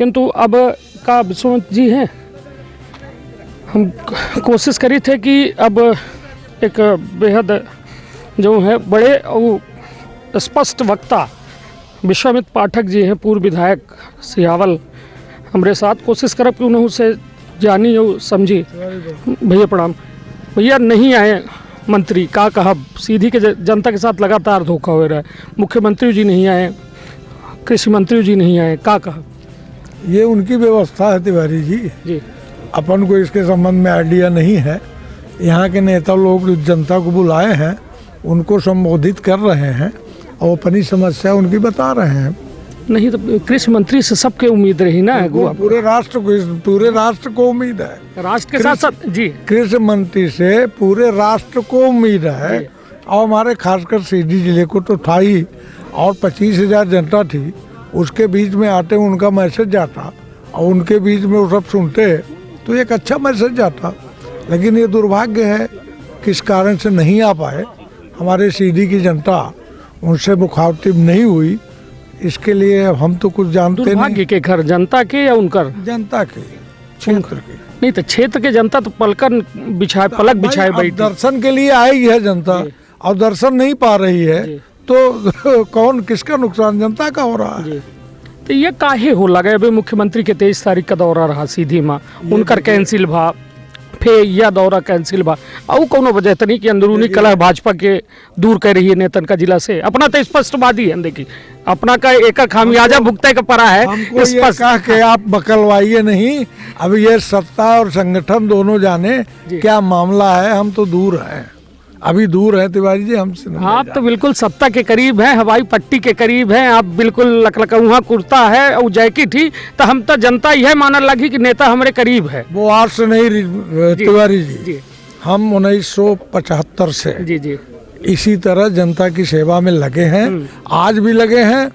किंतु अब का विश्वनाथ जी हैं, हम कोशिश करी थे कि अब एक बेहद जो है बड़े और स्पष्ट वक्ता विश्वामित्र पाठक जी हैं, पूर्व विधायक सियावल, हमारे साथ कोशिश करब कि उन्होंने से जानी और समझी। भैया प्रणाम। भैया नहीं आए मंत्री, का कहा सीधी के जनता के साथ लगातार धोखा हो रहा है। मुख्यमंत्री जी नहीं आए, कृषि मंत्री जी नहीं आए, का कहा? ये उनकी व्यवस्था है तिवारी जी, अपन को इसके संबंध में आइडिया नहीं है। यहाँ के नेता लोग जनता को बुलाए हैं, उनको संबोधित कर रहे हैं और अपनी समस्या उनकी बता रहे हैं। नहीं तो कृषि मंत्री से सबके उम्मीद रही ना, पूरे राष्ट्र को उम्मीद है। राष्ट्र के साथ साथ जी कृषि मंत्री से पूरे राष्ट्र को उम्मीद है। और हमारे खासकर सीधी जिले को तो था ही, और 25,000 जनता थी, उसके बीच में आते उनका मैसेज जाता और उनके बीच में वो सब सुनते तो एक अच्छा मैसेज जाता। लेकिन ये दुर्भाग्य है, किस कारण से नहीं आ पाए। हमारे सीधी की जनता उनसे मुखातिब नहीं हुई, इसके लिए हम तो कुछ जानते नहीं। दुर्भाग्य के घर जनता के या उनकर? जनता के, क्षेत्र के। नहीं तो क्षेत्र के जनता तो पलक बिछाए बैठी। दर्शन के लिए आई है जनता और दर्शन नहीं पा रही है, तो कौन किसका नुकसान? जनता का हो रहा है। तो ये काहे हो लगा? अभी मुख्यमंत्री के 23 तारीख का दौरा रहा सीधी माँ, उनकर कैंसिल भा, फिर यह दौरा कैंसिल बा, और कोनो वजह तो नहीं कि अंदरूनी कलह भाजपा के दूर कर रही है नेतन का जिला से। अपना तो स्पष्टवादी है, देखिए अपना का एक खामियाजा भुगते का पड़ा है। हमको ये कहा कि आप बकलवाइए नहीं, अब ये सत्ता और संगठन दोनों जाने क्या मामला है। हम तो दूर हैं, अभी दूर है तिवारी जी हमसे। आप तो बिल्कुल सत्ता के करीब हैं, हवाई पट्टी के करीब हैं, आप बिल्कुल लकलकउहा कुर्ता है और जैकेट ही, तो हम तो जनता ही है मानने लगी कि नेता हमारे करीब है। वो आज से नहीं तिवारी जी, हम 1975 से जी इसी तरह जनता की सेवा में लगे हैं। आज भी लगे हैं,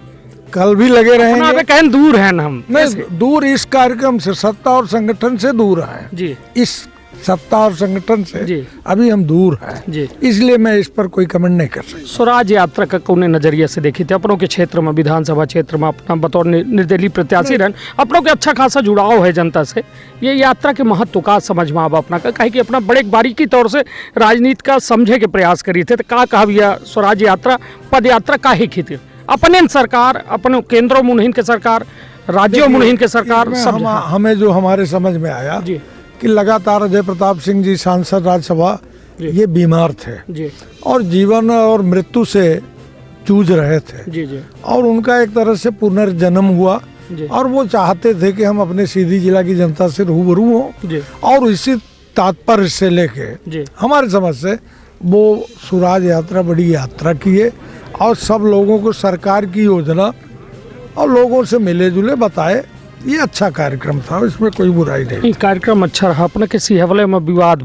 कल भी लगे रहेंगे। कहीं दूर हैं हम? नहीं, दूर इस कार्यक्रम से, सत्ता और संगठन से दूर हैं जी। इस सत्ता और संगठन से जी। अभी हम दूर हैं जी। इसलिए मैं इस पर कोई कमेंट नहीं कर सकता। स्वराज यात्रा का कौन नजरिए से देखी थे? अपनों के क्षेत्र में, विधानसभा क्षेत्र में अपना बतौर निर्दलीय प्रत्याशी रहन, अपनों के अच्छा खासा जुड़ाव है जनता से। ये यात्रा के महत्व का समझ में आवा अपना का, कहे कि अपना बड़े बारीकी तौर से राजनीति का समझे के प्रयास करी थे, तो का कहा भैया स्वराज यात्रा पद यात्रा काहे की थी? अपने सरकार, अपने केंद्रों मुनहिन के सरकार, राज्यों मुनहिन के सरकार, सब हमें जो हमारे समझ में आया जी कि लगातार अजय प्रताप सिंह जी सांसद राज्यसभा ये बीमार थे जी, और जीवन और मृत्यु से जूझ रहे थे जी जी, और उनका एक तरह से पुनर्जन्म हुआ जी। और वो चाहते थे कि हम अपने सीधी जिला की जनता से रूबरू हों जी। और इसी तात्पर्य से लेके हमारे समझ से वो स्वराज यात्रा बड़ी यात्रा की है और सब लोगों को सरकार की योजना और लोगों से मिले जुले बताए। ये अच्छा कार्यक्रम था, इसमें कोई बुराई नहीं। कार्यक्रम अच्छा रहा। अपना के सिहवले में विवाद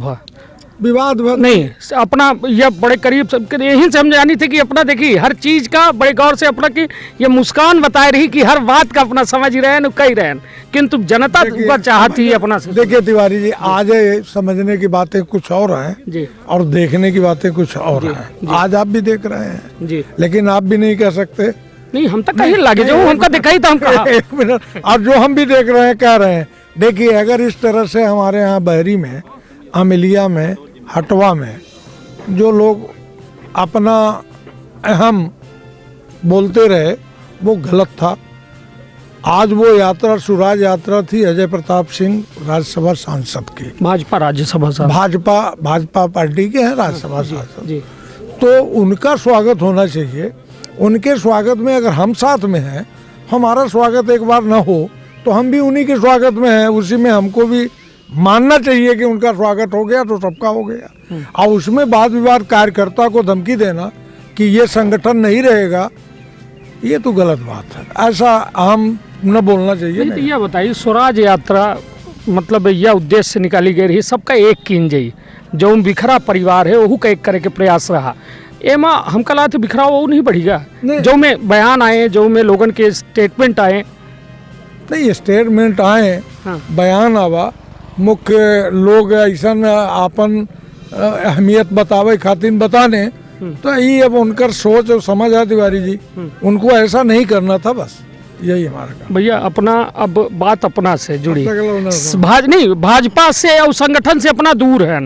नहीं, अपना यह बड़े करीब यही से हम जानी थे कि अपना देखिए हर चीज का बड़े गौर से अपना की ये मुस्कान बताए रही कि हर बात का अपना समझ रहे हैं, कही रहे हैं, किंतु जनता चाहती है अपना से। देखिए तिवारी जी, आज समझने की बातें कुछ और हैं जी, और देखने की बातें कुछ और हैं। आज आप भी देख रहे हैं जी, लेकिन आप भी नहीं कह सकते नहीं, हम तो कहीं लगे जो हमका दिखाई था, हम कहा। एक मिनट, और जो हम भी देख रहे हैं कह रहे हैं। देखिए अगर इस तरह से हमारे यहाँ बहरी में, अमिलिया में, हटवा में जो लोग अपना अहम बोलते रहे वो गलत था। आज वो यात्रा स्वराज यात्रा थी अजय प्रताप सिंह राज्यसभा सांसद की, भाजपा राज्यसभा सांसद, भाजपा पार्टी के हैं राज्यसभा सांसद, तो उनका स्वागत होना चाहिए। उनके स्वागत में अगर हम साथ में हैं, हमारा स्वागत एक बार न हो तो हम भी उन्हीं के स्वागत में हैं, उसी में हमको भी मानना चाहिए कि उनका स्वागत हो गया तो सबका हो गया। और उसमें वाद विवाद कार्यकर्ता को धमकी देना कि ये संगठन नहीं रहेगा, ये तो गलत बात है, ऐसा हम न बोलना चाहिए। नहीं। तो यह बताइए स्वराज यात्रा मतलब यह उद्देश्य से निकाली गई रही, सबका एक कीन जाई, जो बिखरा परिवार है वहू का एक करे के प्रयास रहा। एमा हम कला तो बिखराव वो नहीं बढ़ेगा, जो में बयान आए, जो में लोगन के स्टेटमेंट आए, नहीं स्टेटमेंट आए, बयान आवा, मुख्य लोग ऐसा आपन अहमियत बतावे खातिर बताने, तो ये अब उनकर सोच और समझ है तिवारी जी, उनको ऐसा नहीं करना था, बस यही हमारा काम। भैया अपना अब बात अपना से जुड़ी हाँ। भाजपा से और संगठन से अपना दूर है,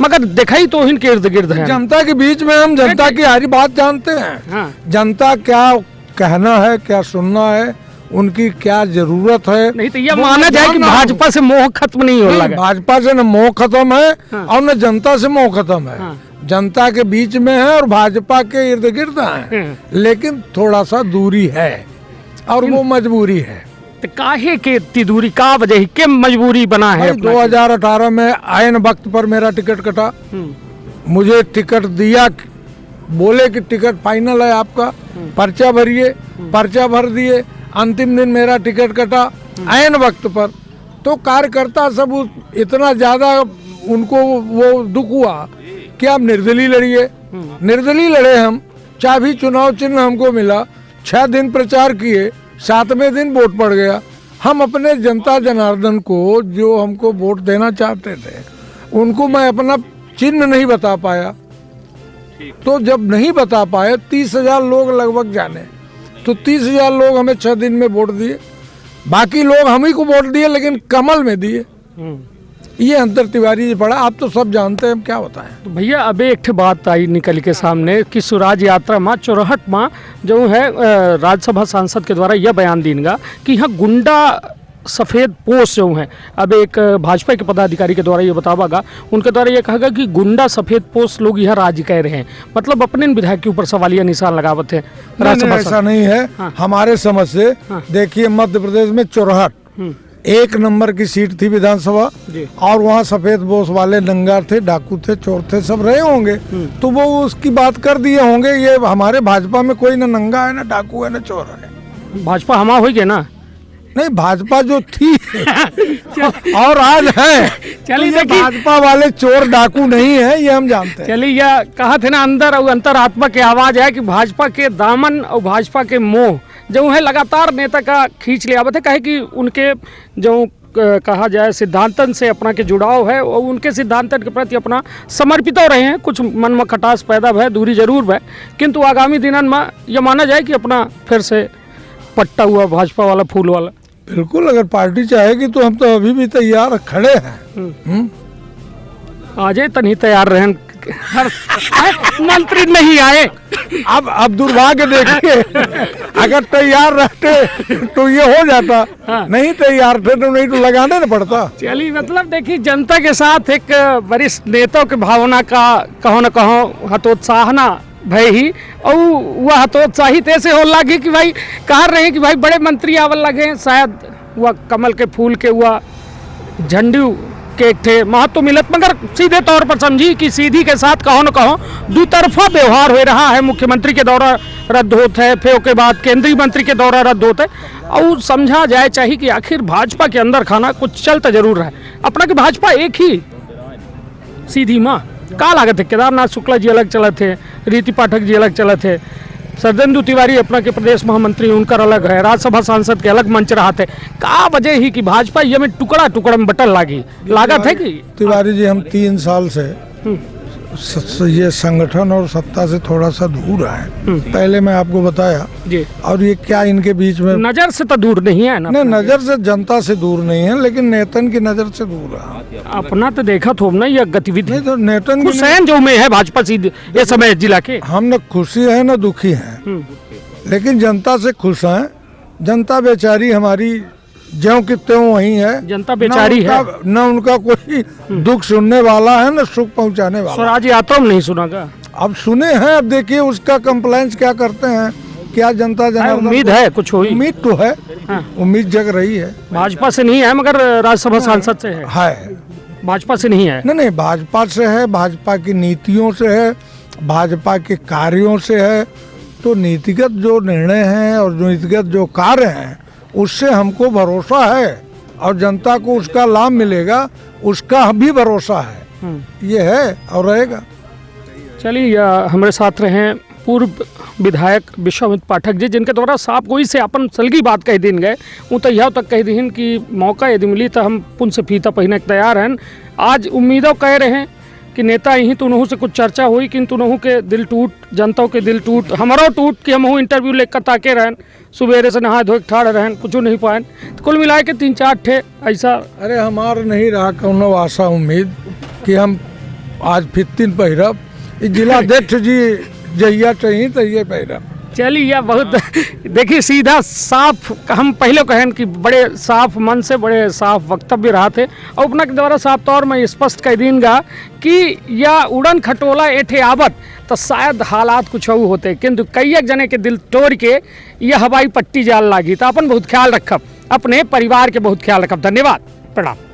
मगर दिखाई तो इनके इर्द गिर्द है। जनता के बीच में हम जनता की हरी बात जानते हैं। हाँ। जनता क्या कहना है, क्या सुनना है, उनकी क्या जरूरत है। नहीं तो यह माना जाए कि भाजपा से मोह खत्म नहीं हो लगा। भाजपा से न मोह खत्म है हाँ। और न जनता से मोह खत्म है। हाँ। जनता के बीच में है और भाजपा के इर्द गिर्द है, लेकिन थोड़ा सा दूरी है और वो मजबूरी है। तो काहे के इतनी दूरी, का वजह के मजबूरी बना है? 2018 में आयन वक्त पर मेरा टिकट कटा। मुझे टिकट दिया, बोले कि टिकट फाइनल है आपका, पर्चा भरिए, पर्चा भर दिए। अंतिम दिन मेरा टिकट कटा आयन वक्त पर। तो कार्यकर्ता सब इतना ज्यादा उनको वो दुख हुआ कि आप निर्दलीय लड़िए। निर्दलीय लड़े हम, चाबी चुनाव चिन्ह हमको मिला, 6 दिन प्रचार किए, 7वें दिन वोट पड़ गया। हम अपने जनता जनार्दन को जो हमको वोट देना चाहते थे उनको मैं अपना चिन्ह नहीं बता पाया। तो जब नहीं बता पाए, 30,000 लोग लगभग जाने, तो 30,000 लोग हमें 6 दिन में वोट दिए। बाकी लोग हम ही को वोट दिए, लेकिन कमल में दिए। ये अंतर तिवारी जी पड़ा, आप तो सब जानते हैं, हम क्या बताएं। तो भैया अब एक बात आई निकल के सामने कि स्वराज यात्रा में 64 में जो है राज्यसभा सांसद के द्वारा यह बयान दीनगा कि यहाँ गुंडा सफ़ेद पोस्ट जो है, अब एक भाजपा के पदाधिकारी के द्वारा ये बतावागा, उनके द्वारा ये कहा कि गुंडा सफ़ेद पोस्ट लोग यह राज्य कह रहे हैं, मतलब अपने विधायक के ऊपर सवालिया निशान लगावत है। ऐसा नहीं है। हाँ। हमारे समझ से हाँ। देखिए, मध्य प्रदेश में 64 1 नंबर की सीट थी विधानसभा, और वहाँ सफेद पोस्ट वाले नंगार थे, डाकू थे, चोर थे, सब रहे होंगे। तो वो उसकी बात कर दिए होंगे। ये हमारे भाजपा में कोई न नंगा है, न डाकू है, न चोर है। भाजपा हमा हो गया ना? नहीं, भाजपा जो थी और आज है। चलिए, तो भाजपा वाले चोर डाकू नहीं है, ये हम जानते हैं। चलिए, यह कहा थे ना, अंदर और अंतरात्मा की आवाज है कि भाजपा के दामन और भाजपा के मोह जो है लगातार नेता का खींच लिया आवत है। कहे कि उनके जो कहा जाए सिद्धांतन से अपना के जुड़ाव है और उनके सिद्धांतन के प्रति अपना समर्पित हो रहे हैं। कुछ मन में खटास पैदा है, दूरी जरूर है, किंतु आगामी दिनन में यह माना जाए कि अपना फिर से पट्टा हुआ भाजपा वाला फूल वाला। बिल्कुल, अगर पार्टी चाहेगी तो हम तो अभी भी तैयार खड़े हैं। आज तनी तैयार रहे, मंत्री नहीं आए। अब दुर्भाग्य देखिए, अगर तैयार रहते तो ये हो जाता। हाँ। नहीं तैयार थे तो नहीं तो लगाने न पड़ता। चलिए, मतलब देखिए, जनता के साथ एक वरिष्ठ नेताओं की भावना का कहो न कहो हतोत्साहना भाई ही, और वह हतोत्साहित ऐसे हो लगे कि भाई कह रहे हैं कि भाई बड़े मंत्री आवल लगे, शायद वह कमल के फूल के हुआ झंडू के थे महत्व मिलत, मगर सीधे तौर पर समझी कि सीधी के साथ कहो न कहो दुतरफा व्यवहार हो रहा है। मुख्यमंत्री के दौरा रद्द होता है, फिर उसके बाद केंद्रीय मंत्री के दौरा रद्द होता है, और समझा जाए चाहिए कि आखिर भाजपा के अंदर खाना कुछ चलता जरूर है। अपना कि भाजपा एक ही सीधी माँ का लागत है। केदारनाथ शुक्ला जी अलग चले थे, रीति पाठक जी अलग चले थे, सरदेंदु तिवारी अपना के प्रदेश महामंत्री उनका अलग है, राज्यसभा सांसद के अलग मंच रहा थे। का वजह ही कि भाजपा ये में टुकड़ा टुकड़ा में बटल लागी लागत है कि तिवारी जी हम 3 साल से ये संगठन और सत्ता से थोड़ा सा दूर है। पहले मैं आपको बताया जी। और ये क्या इनके बीच में नजर से तो दूर नहीं है ना? नहीं, नजर से जनता से दूर नहीं है, लेकिन नेतन की नजर से दूर है। अपना तो देखा थो ना यह गतिविधि। नहीं तो नेतन हुसैन जो में है भाजपा सीधे ये समय जिला के, हम न खुशी है न दुखी है, लेकिन जनता से खुश है। जनता बेचारी हमारी ज्यों की त्यों वही है। जनता बेचारी है, न उनका कोई दुख सुनने वाला है न सुख पहुंचाने वाला। स्वराज यात्रा में नहीं सुनागा, अब सुने हैं, अब देखिए उसका कंप्लेंट्स क्या करते हैं, क्या जनता जनार्दन उम्मीद है कुछ हुई? उम्मीद तो है। हाँ। उम्मीद जग रही है। भाजपा से नहीं है मगर राज्यसभा सांसद से है। भाजपा से नहीं है? नहीं, भाजपा से है, भाजपा की नीतियों से है, भाजपा के कार्यों से है। तो नीतिगत जो निर्णय हैं और नीतिगत जो कार्य हैं उससे हमको भरोसा है, और जनता को उसका लाभ मिलेगा उसका भी भरोसा है। ये है और रहेगा। चलिए, हमारे साथ रहे पूर्व विधायक विश्वामित्र पाठक जी, जिनके द्वारा साफ कोई से अपन सलगी बात कह दिन गए, वो तो यह तक कह दिन कि मौका यदि मिली तो हम पुन से फीता पहने तैयार हैं। आज उम्मीदों कह रहे हैं कि नेता यहीं तो उन्हों से कुछ चर्चा हुई कि उन्हों के दिल टूट, जनता के दिल टूट, हमारो टूट कि हम इंटरव्यू लेकर ताके रहन, सुबेरे से नहा धो ठाड़ रहन, कुछ नहीं पाए। तो कुल मिला के 3-4 ठे ऐसा। अरे हमार नहीं रहा कौनो आशा उम्मीद कि हम आज फित्तीन पहिरब, जिलाध्यक्ष जी जहिया चाहिए तहिए पहिरब। चलिए यह बहुत देखिए सीधा साफ, हम पहले कहें कि बड़े साफ मन से बड़े साफ वक्तव्य रहा थे और अपना के द्वारा साफ तौर में स्पष्ट कह दीनगा कि यह उड़न खटोला एठे आवत तो शायद हालात कुछ और होते, किंतु कई एक जने के दिल तोड़ के यह हवाई पट्टी जाल लागी। तो अपन बहुत ख्याल रखब, अपने परिवार के बहुत ख्याल रखब। धन्यवाद, प्रणाम।